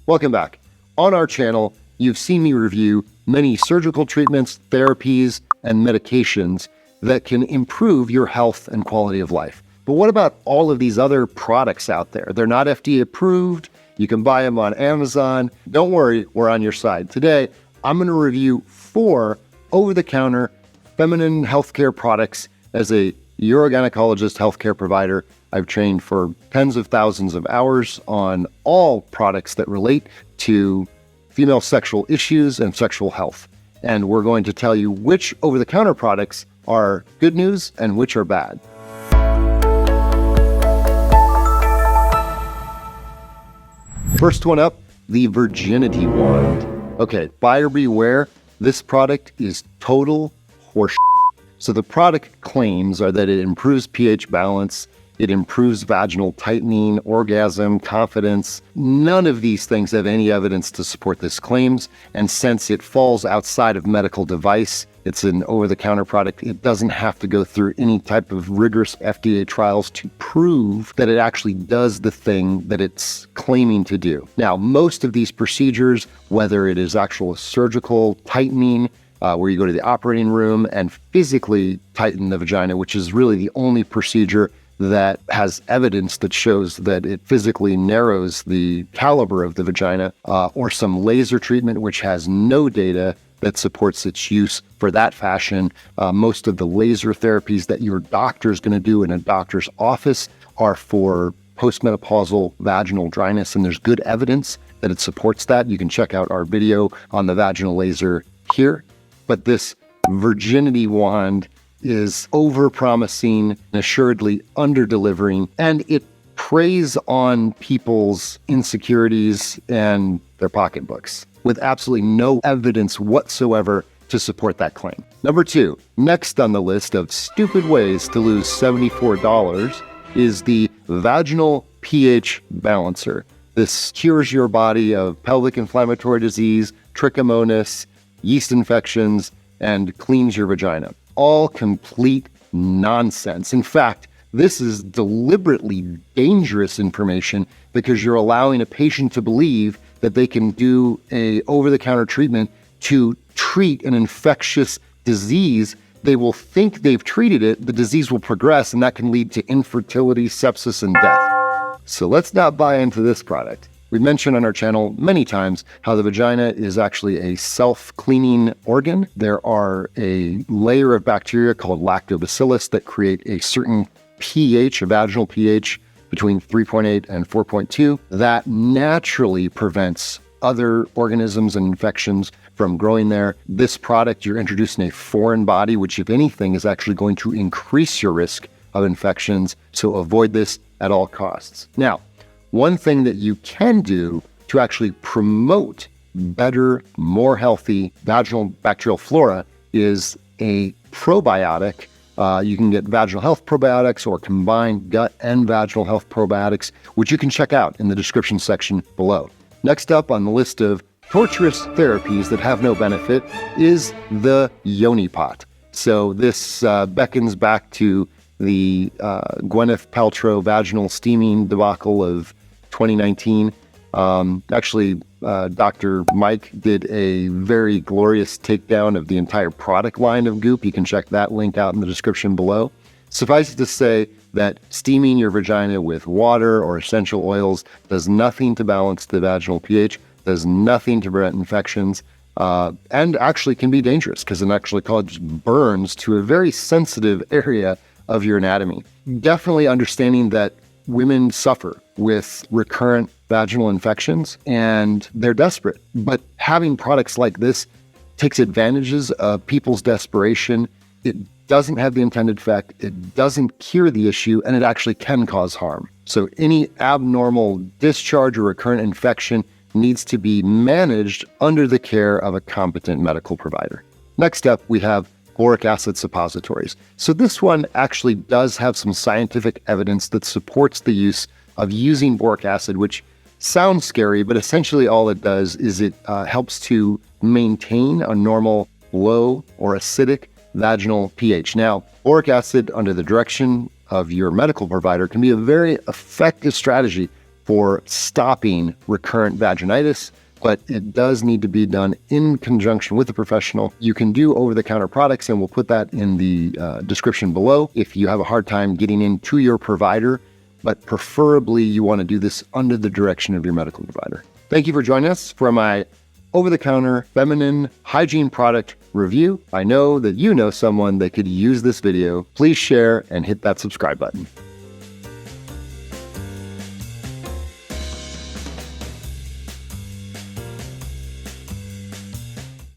Welcome back. On our channel, you've seen me review many surgical treatments, therapies, and medications that can improve your health and quality of life. But what about all of these other products out there? They're not FDA approved. You can buy them on Amazon. Don't worry, we're on your side. Today, I'm going to review 4 over-the-counter feminine healthcare products. As a urogynecologist healthcare provider, I've trained for tens of thousands of hours on all products that relate to female sexual issues and sexual health. And we're going to tell you which over-the-counter products are good news and which are bad. First one up, the Virginity wand. Okay, buyer beware. This product is total horseshit. So the product claims are that it improves pH balance, it improves vaginal tightening, orgasm, confidence. None of these things have any evidence to support this claims. And since it falls outside of medical device, it's an over-the-counter product, it doesn't have to go through any type of rigorous FDA trials to prove that it actually does the thing that it's claiming to do. Now, most of these procedures, whether it is actual surgical tightening, where you go to the operating room and physically tighten the vagina, which is really the only procedure that has evidence that shows that it physically narrows the caliber of the vagina, or some laser treatment, which has no data that supports its use for that fashion. Most of the laser therapies that your doctor is going to do in a doctor's office are for postmenopausal vaginal dryness, and there's good evidence that it supports that. You can check out our video on the vaginal laser here. But this Virginity wand is over-promising, assuredly under-delivering, and it preys on people's insecurities and their pocketbooks with absolutely no evidence whatsoever to support that claim. Number 2, next on the list of stupid ways to lose $74 is the Vaginal pH Balancer. This cures your body of pelvic inflammatory disease, trichomonas, yeast infections, and cleans your vagina. All complete nonsense. In fact, this is deliberately dangerous information because you're allowing a patient to believe that they can do a over-the-counter treatment to treat an infectious disease. They will think they've treated it, the disease will progress, and that can lead to infertility, sepsis, and death. So let's not buy into this product. We've mentioned on our channel many times how the vagina is actually a self-cleaning organ. There are a layer of bacteria called lactobacillus that create a certain pH, a vaginal pH, between 3.8 and 4.2 that naturally prevents other organisms and infections from growing there. This product, you're introducing a foreign body, which if anything is actually going to increase your risk of infections. So avoid this at all costs. Now, one thing that you can do to actually promote better, more healthy vaginal bacterial flora is a probiotic. You can get vaginal health probiotics or combined gut and vaginal health probiotics, which you can check out in the description section below. Next up on the list of torturous therapies that have no benefit is the Yoni pot. So this beckons back to the Gwyneth Paltrow vaginal steaming debacle of 2019. Actually, Dr. Mike did a very glorious takedown of the entire product line of Goop. You can check that link out in the description below. Suffice it to say that steaming your vagina with water or essential oils does nothing to balance the vaginal pH, does nothing to prevent infections, and actually can be dangerous because it actually causes burns to a very sensitive area of your anatomy. Definitely understanding that women suffer with recurrent vaginal infections and they're desperate. But having products like this takes advantages of people's desperation. It doesn't have the intended effect, it doesn't cure the issue, and it actually can cause harm. So any abnormal discharge or recurrent infection needs to be managed under the care of a competent medical provider. Next up, we have boric acid suppositories. So this one actually does have some scientific evidence that supports the use of using boric acid, which sounds scary, but essentially all it does is it helps to maintain a normal low or acidic vaginal pH. Now, boric acid under the direction of your medical provider can be a very effective strategy for stopping recurrent vaginitis, but it does need to be done in conjunction with a professional. You can do over-the-counter products, and we'll put that in the description below if you have a hard time getting into your provider, but preferably you want to do this under the direction of your medical provider. Thank you for joining us for my over-the-counter feminine hygiene product review. I know that you know someone that could use this video. Please share and hit that subscribe button.